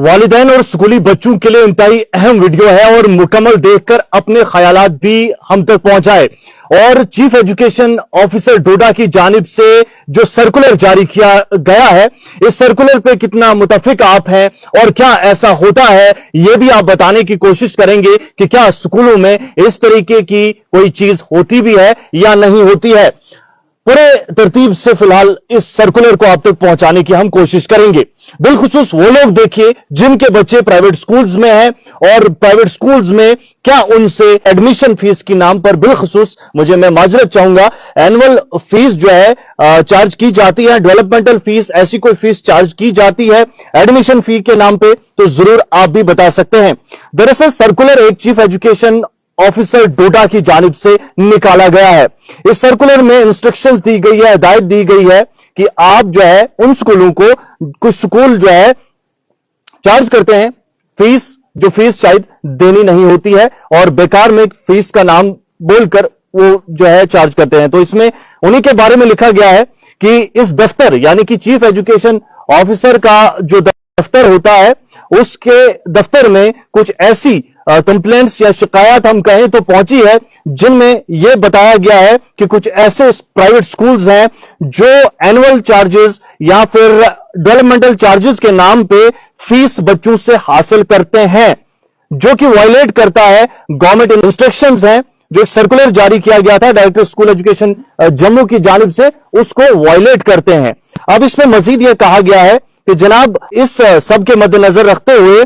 वालिदैन और स्कूली बच्चों के लिए इंतहाई अहम वीडियो है और मुकम्मल देखकर अपने ख्यालात भी हम तक पहुंचाए। और चीफ एजुकेशन ऑफिसर डोडा की जानिब से जो सर्कुलर जारी किया गया है, इस सर्कुलर पे कितना मुतफिक आप हैं और क्या ऐसा होता है, यह भी आप बताने की कोशिश करेंगे कि क्या स्कूलों में इस तरीके की कोई चीज होती भी है या नहीं होती है। पूरे तरतीब से फिलहाल इस सर्कुलर को आप तक पहुंचाने की हम कोशिश करेंगे। बिलखुसूस वो लोग देखिए जिनके बच्चे प्राइवेट स्कूल्स में हैं और प्राइवेट स्कूल्स में क्या उनसे एडमिशन फीस के नाम पर बिलखुसूस मैं माजरत चाहूंगा, एनुअल फीस जो है चार्ज की जाती है, डेवलपमेंटल फीस ऐसी कोई फीस चार्ज की जाती है एडमिशन फी के नाम पे, तो जरूर आप भी बता सकते हैं। दरअसल सर्कुलर एक चीफ एजुकेशन ऑफिसर डोडा की जानिब से निकाला गया है। इस सर्कुलर में इंस्ट्रक्शंस दी गई है, हिदायत दी गई है कि आप जो है उन स्कूलों को, कुछ स्कूल जो है चार्ज करते हैं फीस, जो फीस शायद देनी नहीं होती है और बेकार में फीस का नाम बोलकर वो जो है चार्ज करते हैं। तो इसमें उन्हीं के बारे में लिखा गया है कि इस दफ्तर यानी कि चीफ एजुकेशन ऑफिसर का जो दफ्तर होता है, उसके दफ्तर में कुछ ऐसी कंप्लेंट्स या शिकायत हम कहें तो पहुंची है जिनमें यह बताया गया है कि कुछ ऐसे प्राइवेट स्कूल्स हैं जो एनुअल चार्जेस या फिर डेवलपमेंटल चार्जेस के नाम पे फीस बच्चों से हासिल करते हैं, जो कि वायलेट करता है गवर्नमेंट इंस्ट्रक्शंस हैं। जो एक सर्कुलर जारी किया गया था डायरेक्टर स्कूल एजुकेशन जम्मू की जानिब से, उसको वायलेट करते हैं। अब इसमें मजीद यह कहा गया है कि जनाब इस सब के मद्देनजर रखते हुए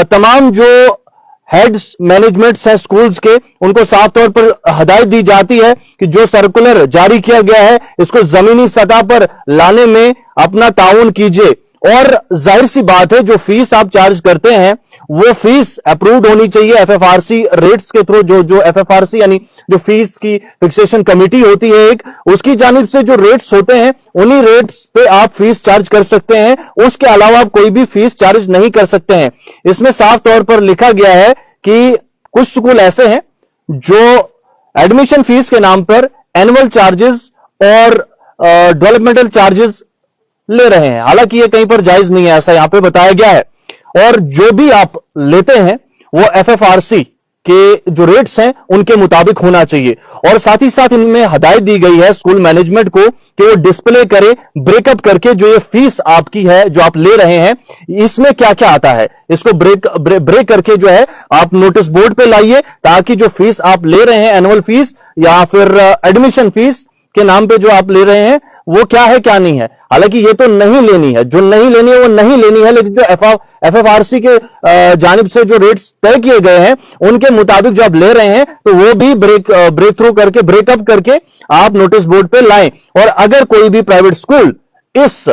तमाम जो हेड्स मैनेजमेंट्स हैं स्कूल्स के, उनको साफ तौर पर हदायत दी जाती है कि जो सर्कुलर जारी किया गया है इसको जमीनी सतह पर लाने में अपना ताउन कीजिए। और जाहिर सी बात है जो फीस आप चार्ज करते हैं वो फीस अप्रूव्ड होनी चाहिए एफएफआरसी रेट्स के थ्रू। जो एफएफआरसी यानी जो फीस की फिक्सेशन कमेटी होती है एक, उसकी जानिब से जो रेट्स होते हैं उन्हीं रेट्स पे आप फीस चार्ज कर सकते हैं, उसके अलावा आप कोई भी फीस चार्ज नहीं कर सकते हैं। इसमें साफ तौर पर लिखा गया है कि कुछ स्कूल ऐसे हैं जो एडमिशन फीस के नाम पर एनुअल चार्जेस और डेवलपमेंटल चार्जेस ले रहे हैं, हालांकि ये कहीं पर जायज नहीं है, ऐसा यहां पे बताया गया है। और जो भी आप लेते हैं वो एफएफआरसी के जो रेट्स हैं उनके मुताबिक होना चाहिए। और साथ ही साथ इनमें हदायत दी गई है स्कूल मैनेजमेंट को कि वो डिस्प्ले करे ब्रेकअप करके जो ये फीस आपकी है जो आप ले रहे हैं इसमें क्या क्या आता है, इसको ब्रेक करके जो है आप नोटिस बोर्ड पे लाइए, ताकि जो फीस आप ले रहे हैं एनुअल फीस या फिर एडमिशन फीस के नाम पे जो आप ले रहे हैं वो क्या है क्या नहीं है। हालांकि ये तो नहीं लेनी है, जो नहीं लेनी है वो नहीं लेनी है, लेकिन जो एफएफआरसी के जानिब से जो रेट्स तय किए गए हैं उनके मुताबिक जो आप ले रहे हैं तो वो भी ब्रेक थ्रू करके, ब्रेकअप करके आप नोटिस बोर्ड पे लाएं। और अगर कोई भी प्राइवेट स्कूल इस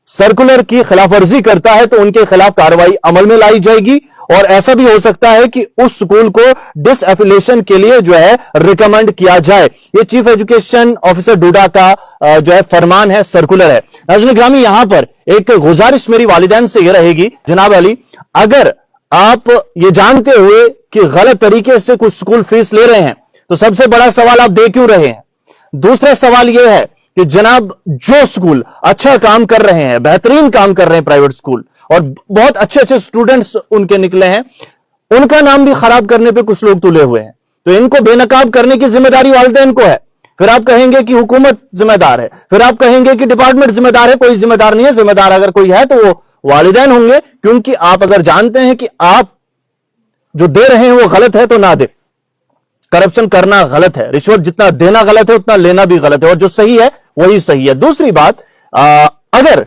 सर्कुलर की खिलाफवर्जी करता है तो उनके खिलाफ कार्रवाई अमल में लाई जाएगी। और ऐसा भी हो सकता है कि उस स्कूल को डिसएफिलिएशन के लिए जो है रिकमेंड किया जाए। ये चीफ एजुकेशन ऑफिसर डोडा का जो है फरमान है, सर्कुलर है। नाज़रीन ग्रामी, यहां पर एक गुजारिश मेरी वालिदैन से यह रहेगी, जनाब अली, अगर आप ये जानते हुए कि गलत तरीके से कुछ स्कूल फीस ले रहे हैं तो सबसे बड़ा सवाल आप दे क्यों रहे हैं। दूसरा सवाल यह है कि जनाब जो स्कूल अच्छा काम कर रहे हैं, बेहतरीन काम कर रहे हैं प्राइवेट स्कूल, और बहुत अच्छे अच्छे स्टूडेंट्स उनके निकले हैं, उनका नाम भी खराब करने पे कुछ लोग तुले हुए हैं, तो इनको बेनकाब करने की जिम्मेदारी वालिदैन को है। फिर आप कहेंगे कि हुकूमत जिम्मेदार है, फिर आप कहेंगे कि डिपार्टमेंट जिम्मेदार है। कोई जिम्मेदार नहीं है, जिम्मेदार अगर कोई है तो वो वालिदैन होंगे, क्योंकि आप अगर जानते हैं कि आप जो दे रहे हैं वो गलत है तो ना दे। करप्शन करना गलत है, रिश्वत जितना देना गलत है उतना लेना भी गलत है, और जो सही है वही सही है। दूसरी बात, अगर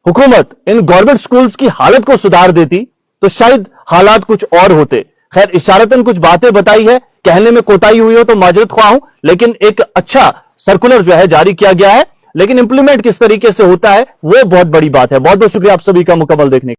हुकूमत इन गवर्नमेंट स्कूल्स की हालत को सुधार देती तो शायद हालात कुछ और होते। खैर, इशारतन कुछ बातें बताई है, कहने में कोताही हुई हो तो माजरत ख्वाह हूं, लेकिन एक अच्छा सर्कुलर जो है जारी किया गया है, लेकिन इंप्लीमेंट किस तरीके से होता है वो बहुत बड़ी बात है। बहुत बहुत शुक्रिया आप सभी का मुकम्मल देखने का।